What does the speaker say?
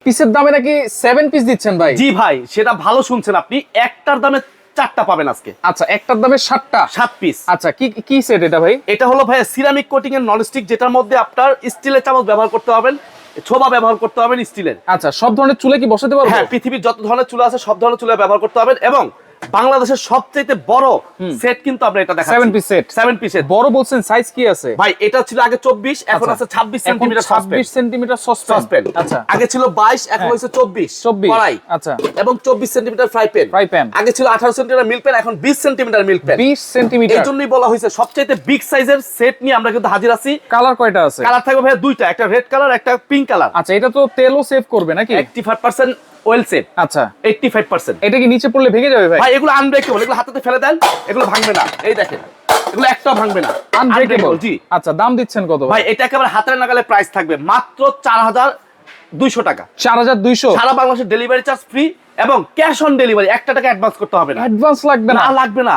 পিসের দামে নাকি 7 পিস দিচ্ছেন ভাই? জি ভাই, সেটা ভালো শুনছেন আপনি। একটার দামে 4টা পাবেন আজকে। আচ্ছা, একটার দামে 7টা? 7 পিস। আচ্ছা, কি কি সেট এটা ভাই? এটা হলো ভাই সিরামিক কোটিং এর ননস্টিক, যেটার মধ্যে আপনার স্টিলের চামচ ব্যবহার করতে পারবেন, ছোবা ব্যবহার করতে পারবেন স্টিলের। আচ্ছা, সব ধরনের চুলে কি বসাতে পারবো? হ্যাঁ, পৃথিবীর যত ধরনের চুলা আছে সব ধরনের চুলা ব্যবহার করতে পারবেন। এবং বাংলাদেশের সবচেয়ে বড় সেট কিন্তু আমরা এটা দেখাচ্ছি। 7 পিস সেট। 7 পিসের বড় বলছেন, সাইজ কি আছে ভাই? এটা ছিল আগে 24, এখন আছে 26 সেন্টিমিটার 26 সেন্টিমিটার সসপ্যান। আচ্ছা, আগে ছিল 22, এখন হয়েছে 24 কড়াই। আচ্ছা, এবং 24 সেন্টিমিটার ফ্রাই প্যান। আগে ছিল 18 সেন্টিমিটার মিল্ক প্যান, এখন 20 সেন্টিমিটার মিল্ক প্যান। 20 সেন্টিমিটার। এই জন্যই বলা হয়েছে সবচেয়ে বিগ সাইজের সেট নিয়ে আমরা কিন্তু হাজির আছি। কালার কয়টা আছে? কালার থাকবে ভাই দুইটা, একটা রেড কালার, একটা পিঙ্ক কালার। আচ্ছা, এটা তো তেলও সেভ করবে নাকি? 85% ওয়েল সেট। আচ্ছা, 85%। এটা কি নিচে পড়লে ভেঙে যাবে ভাই? ভাই এগুলো আনব্রেকেবল, এগুলো হাতে ফেলে দেন, এগুলো ভাঙবে না। এই দেখেন, এগুলো একটাও ভাঙবে না, আনব্রেকেবল। জি। আচ্ছা, দাম দিচ্ছেন কত ভাই এটা একেবারে হাতের নাগালে প্রাইস থাকবে মাত্র 4200 টাকা। 4200? সারা বাংলাদেশের ডেলিভারি চার্জ ফ্রি এবং ক্যাশ অন ডেলিভারি। 1 টাকা অ্যাডভান্স করতে হবে না। অ্যাডভান্স লাগবে না? লাগবে না।